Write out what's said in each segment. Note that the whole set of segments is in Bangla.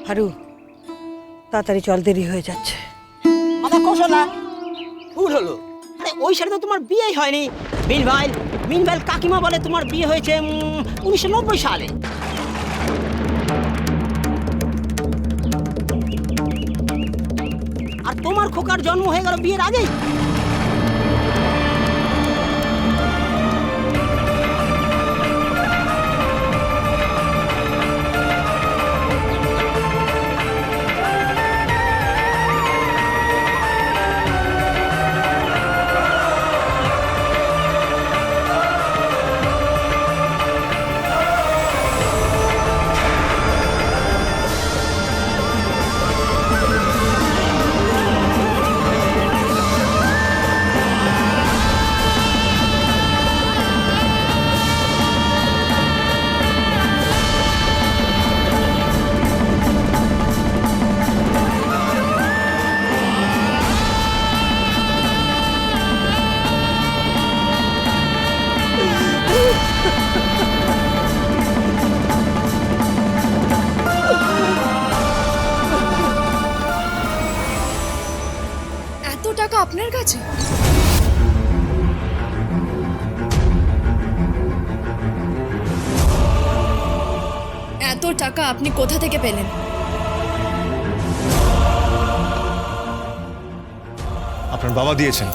হারু তাড়াতাড়ি চল, দেরি হয়ে যাচ্ছে। মাথা কষলা ভুল হলো। আরে ওই সাথে তো তোমার বিয়েই হয়নি। মিনভাইল কাকিমা বলে তোমার বিয়ে হয়েছে 1990 সালে। আর তোমার খোকার জন্ম হয়ে গেল বিয়ের আগেই। এত টাকা আপনার কাছে? এত টাকা আপনি কোথা থেকে পেলেন? আপনার বাবা দিয়েছেন।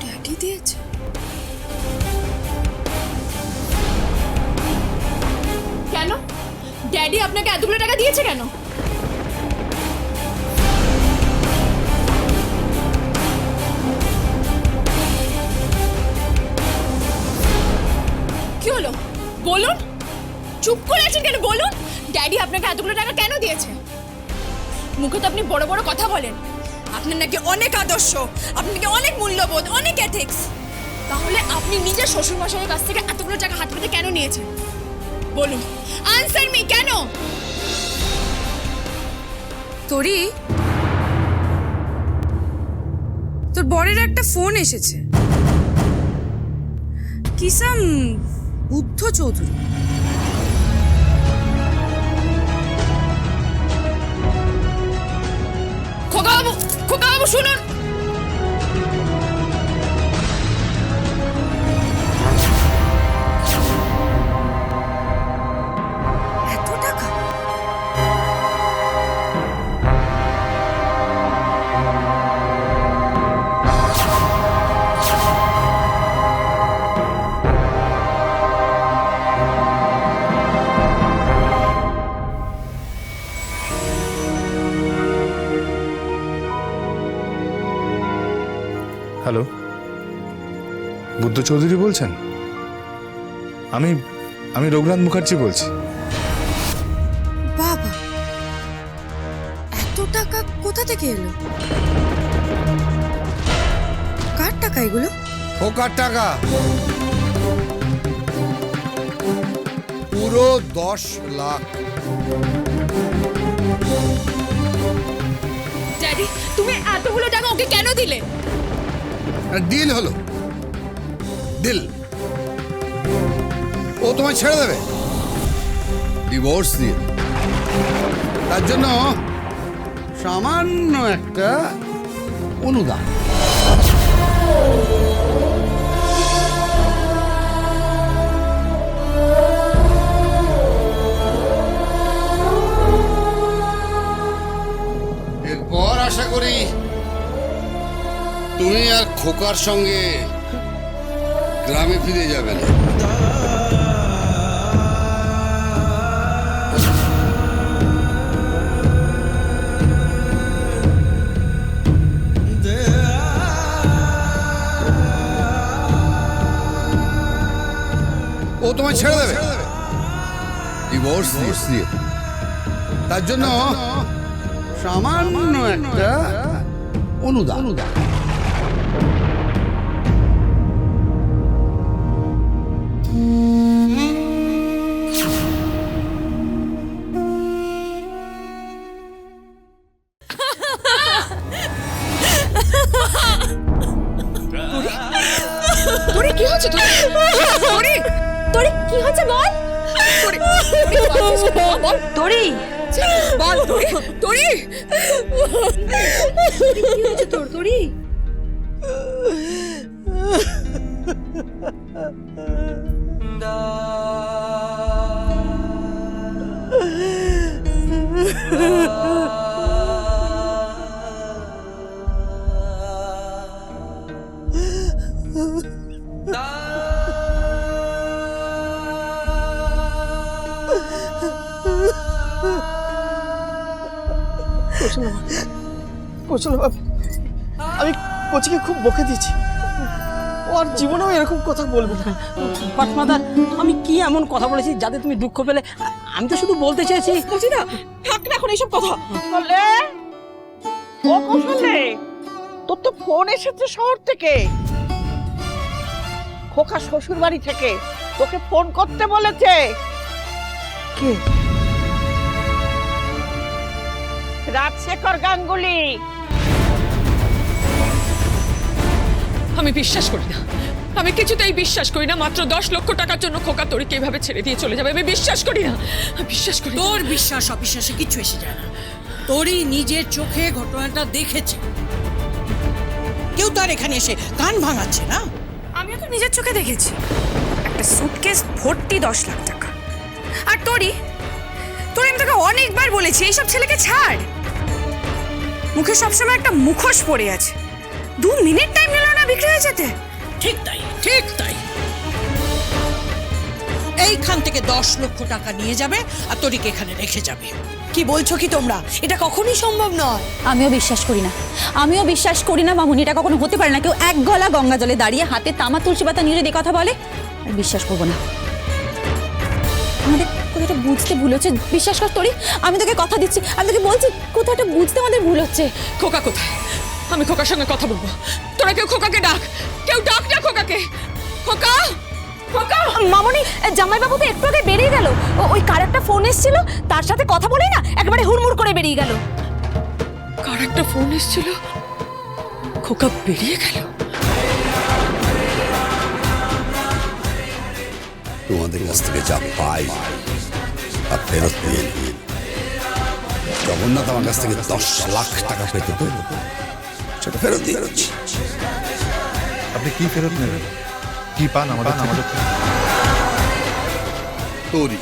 ড্যাডি দিয়েছে? কেন? ড্যাডি আপনাকে এতগুলো টাকা দিয়েছে কেন? কি হলো বলুন, চুপ করে আছেন কেন? বলুন, ড্যাডি আপনাকে এতগুলো টাকা কেন দিয়েছে? মুখে তো আপনি বড় বড় কথা বলেন, আপনার নাকি অনেক আদর্শ, আপনার নাকি অনেক মূল্যবোধ, অনেক এথিক্স। তাহলে আপনি নিজের শ্বশুরমশাইয়ের কাছ থেকে এতগুলো টাকা হাত পেতে কেন নিয়েছেন? বলুন, আনসার মি। কেন? তোরি, তোর বরের একটা ফোন এসেছে। কিসাম বুদ্ধ চৌধুরী। খোকা বাবু শুনুন। এত টাকা? হ্যালো, বুদ্ধ চৌধুরী বলছেন? আমি রঘুনাথ মুখার্জি বলছি। বাবা, এত টাকা কোথা থেকে এলো? কার টাকা এগুলো? খোকার টাকা, পুরো 10 লাখ। ড্যাডি, তুমি এতগুলো টাকা ওকে কেন দিলে? ডিল হলো, ডিল। ও তোমায় ছেড়ে দেবে, ডিভোর্স দিয়ে। তার জন্য সামান্য একটা অনুদান। এরপর আশা করি তুমি আর খোকার সঙ্গে গ্রামে ফিরে যাবে না। ও তোমায় ছেড়ে দেবে, ডিভোর্স দিয়ে। তার জন্য সামান্য একটা অনুদান। তোরে কি হচ্ছে? তোরে কি হচ্ছে বল? তোরে তোরি বল তোরি তোরি কি হয়েছে তোর তোরি? কৌশল বাবু, আমি কোচিকে খুব বকে দিয়েছি। ও আর জীবনেও এরকম কথা বলবে না। পাটমাদা, আমি কি এমন কথা বলেছি যাতে তুমি দুঃখ পেলে? আমি তো শুধু বলতে চেয়েছি। বলছি না থাক না এখন এইসব কথা। কৌশলে, ও কৌশলে, তোর তো ফোন এসেছে শহর থেকে, খোকা শ্বশুর বাড়ি থেকে তোকে ফোন করতে বলেছে। কে? রাজশেখর গাঙ্গুলি। আমি বিশ্বাস করি না, আমি কিছুতেই বিশ্বাস করি না। মাত্র 10 লক্ষ টাকার জন্য খোকা তোরিকে এইভাবে ছেড়ে দিয়ে চলে যাবে, আমি বিশ্বাস করি না। আমি বিশ্বাস করি না। তোর বিশ্বাস অবিশ্বাসে কিচ্ছু এসে যায় না। তোরই নিজের চোখে ঘটনাটা দেখেছে, কেউ তার এখানে এসে কান ভাঙাচ্ছে না। আমিও তো নিজের চোখে দেখেছি একটা সুটকেস ভর্তি 10 লাখ টাকা। আর তোরি তোর আমি তোকে অনেকবার বলেছি এইসব ছেলেকে ছাড়। মুখে সবসময় একটা মুখোশ পড়ে আছে। 2 মিনিট টাইম নিল না বিক্রি হয়ে যেতে। ঠিক তাই, ঠিক তাই। এইখান থেকে 10 লক্ষ টাকা নিয়ে যাবে আর তোরিকে এখানে রেখে যাবে। কি বলছো কি তোমরা? এটা কখনোই সম্ভব নয়। আমিও বিশ্বাস করি না, আমিও বিশ্বাস করি না মামুনি, এটা কখনো হতে পারে না। কেউ এক গলা গঙ্গা জলে দাঁড়িয়ে হাতে তামা তুলসী পাতা নিয়ে যদি কথা বলে, আর বিশ্বাস করবো না। আমাদের কথাটা বুঝতে ভুল হচ্ছে, বিশ্বাস কর তোরি, আমি তোকে কথা দিচ্ছি, আমি তোকে বলছি কোথাটা বুঝতে আমাদের ভুল হচ্ছে। খোকা কোথায়? আমি খোকার সঙ্গে কথা বলবো। তোরা কেউ খোকাকে ডাক, কেউ ডাক না খোকাকে। খোকা, খোকা। মামুনি, জামাইবাবু তো একটু আগে বেরিয়ে গেল। ওই কার একটা ফোন এসেছিল, তার সাথে কথা বলেই না একেবারে হুড়মুড় করে বেরিয়ে গেল। কার একটা ফোন এসেছিল, খোকা বেরিয়ে গেল। তোমাদের কাছ থেকে যা পাই তা ফেরত নিয়ে নিন। জগন্নাথ আমার কাছ থেকে 10 লাখ টাকা পেতে তো সেটা ফেরত দিয়ে দিচ্ছি। আপনি কি ফেরত নেবেন? কি পান আমাদের থেকে? তোরি